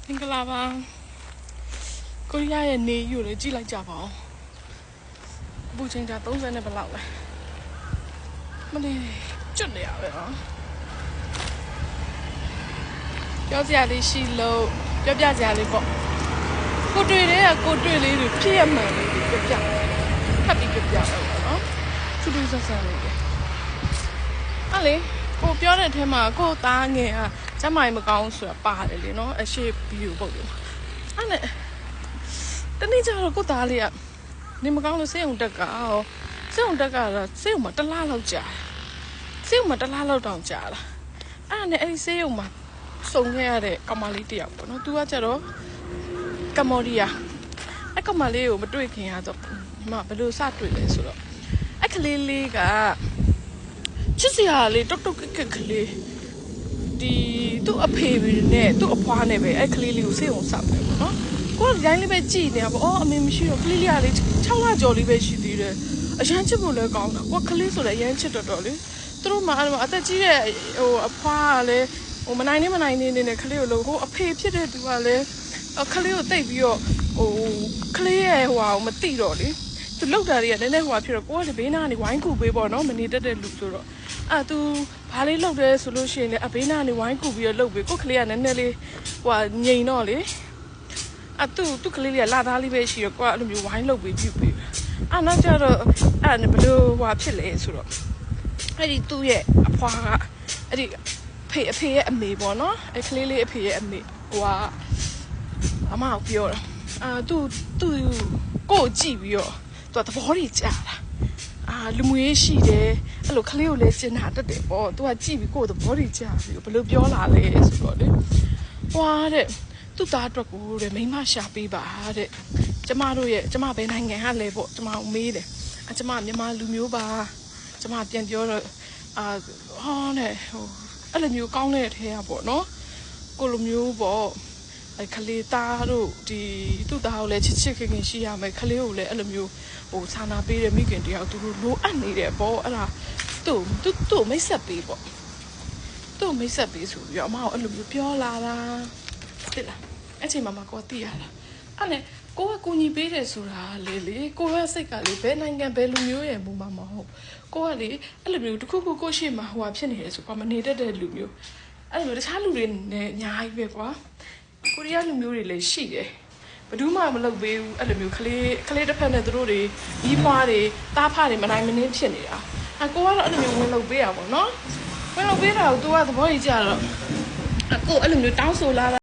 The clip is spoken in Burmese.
မင်္ဂလာပါကိုရီးယားရဲ့နေယူလေကြည့်လိုက်ကြပါဦးအပူချိန်တာ30နဲ့ဘယ်လောက်လဲမလေးကျွတ်နေရပဲနော်ပြောစရာလေးရှိလို့ပြောပြစရာလေးပေါ့ကိုတွေ့တဲ့ကိုတွေ့လေးတွေဖြစ်ရမှန်လေးတွေပြောပြဖတ်ပြီးပြောပြတော့နော်ထူးထူးဆန်းဆန်းလေးပဲအဲ့လေကိုပြောတဲ့အထဲမှာကိုသားငယ်ကကျမကြီးမကောင်းဆိုတာပါတယ်လေနော်အရှိဗီဒီယိုပုတ်တယ်အဲ့နဲ့တနေ့ကျတော့ကိုသားလေးကနေမကောင်းလို့စေုံတက်ကစေုံတက်ကတော့စေုံမှာတစ်လားလောက်ကြာစေုံမှာတစ်လားလောက်တောင်ကြာလာအဲ့နဲ့အဲ့ဒီစေုံမှာစုံခဲ့ရတဲ့ကောင်မလေးတယောက်ပေါ့နော်သူကကျတော့ကမ္ဘောဒီးယားအဲ့ကောင်မလေးကိုမတွေ့ခင်ရတော့ညီမဘယ်လိုစတွေ့လဲဆိုတော့အဲ့ကလေးလေးကချစ်စရာလေးတုတ်တုတ်ကက်ကလေးဒီသူ့အဖေနဲ့သူ့အဖွားနဲ့ပဲအဲ့ကလေးလေးကိုစေုံဆောက်တယ်ပေါ့နော်ကိုကဒီတိုင်းလေးပဲကြည်နေတာပေါ့အော်အမေမရှိတော့ကလေးလေးကလေ6လကျော်လေးပဲရှိသေးတယ်အရန်ချစ်ဖို့လည်းကောင်းတာကိုကလေးဆိုလည်းအရန်ချစ်တော်လေသူတို့မှအသက်ကြီးတဲ့ဟိုအဖွားကလည်းဟိုမနိုင်နေနဲ့ကလေးကိုလို့ဟိုအဖေဖြစ်တဲ့သူကလည်းကလေးကိုတိတ်ပြီးတော့ဟိုကလေးရဲ့ဟိုဟာကိုမတိတော့လေသူလောက်တာတွေကလည်းနည်းနည်းဟိုဟာဖြစ်တော့ကိုကလည်းဘေးနားကနေဝိုင်းကူပေးပေါ့နော်မနေတတ်တဲ့လူဆိုတော့အဲ့သူဘာလေးလောက်တယ်ဆိုလို့ရှိရင်လည်းအဘေးနားကနေဝိုင်းကူပြီးတော့လုပ်ပေးကိုကလေးကနည်းနည်းလေးဟိုဟာငြိမ်တော့လေသူ့ကလေးလေးကလာသားလေးပဲရှိတော့ကိုကအဲ့လိုမျိုးဝိုင်းလုပ်ပေးပြုပေးအဲ့နောက်ကျတော့အဲ့ဘယ်လိုဟိုဖြစ်လဲဆိုတော့အဲ့ဒီသူ့ရဲ့အဖွားကအဲ့ဒီအဖေရဲ့အမေပေါ့နော်အဲ့ကလေးလေးအဖေရဲ့အမေဟိုကအမကိုပြောတာသူကိုကြည့်ပြီးတော့သူကသဘောကြီးကြာတာလူမွေးရှိတယ်အဲ့လိုကလေးကိုလည်းကျင်တာတက်တယ်ပေါ့သူကကြည့်ပြီးကိုသဘောကြီးကြာပြီးဘယ်လိုပြောလာလဲဆိုတော့လေဟွာတဲ့သူ့သားအတွက်ကိုတဲ့မိမရှာပေးပါတဲ့ကျမဘယ်နိုင်ငံကလဲပေါ့ကျမမေးတယ်ကျမမြန်မာလူမျိုးပါကျမပြန်ပြောတော့ဟောတဲ့ဟိုအဲ့လိုမျိုးကောင်းတဲ့အထဲကပေါ့နော်ကိုလိုမျိုးပေါ့အဲ့ကလေးသားတို့ဒီသူ့သားကိုလည်းချစ်ခင်ရှိရမယ်ကလေးကိုလည်းအဲ့လိုမျိုးဟိုစာနာပေးတဲ့မိခင်တယောက်သူတို့လိုအပ်နေတယ်ပေါ့အဲ့ဒါသူ့မိတ်ဆက်ပေးပေါ့သူ့မိတ်ဆက်ပေးဆိုပြီးတော့အမကိုအဲ့လိုမျိုးပြောလာတာတိလားအဲ့ချိန်မှာကိုသိရတာအဲ့နဲ့ကိုကကူညီပေးတယ်ဆိုတာလေကိုကစိတ်ကလေဘယ်နိုင်ငံဘယ်လူမျိုးရဲ့မူမမဟုတ်ကိုကလေအဲ့လိုမျိုးတခုခုကိုရှိမှဟိုဟာဖြစ်နေတယ်ဆိုကွာမနေတတ်တဲ့လူမျိုးအဲ့လိုတခြားလူတွေနဲ့အများကြီးပဲကွာကိုရီးယားလူမျိုးတွေလည်းရှိတယ်ဘယ်သူမှမလုပ်ပေးဘူးအဲ့လိုမျိုးကလေးတစ်ဖက်နဲ့သူတို့တွေကြီးပွားတွေတားဖတွေမနိုင်မနှင်းဖြစ်နေတာကိုကတော့အဲ့လိုမျိုးဝင်လုပ်ပေးရပါတော့နော်ဝင်လုပ်ပေးတာကို तू ကသဘောကြီးကြတော့ကိုအဲ့လိုမျိုးတောင်းဆိုလာ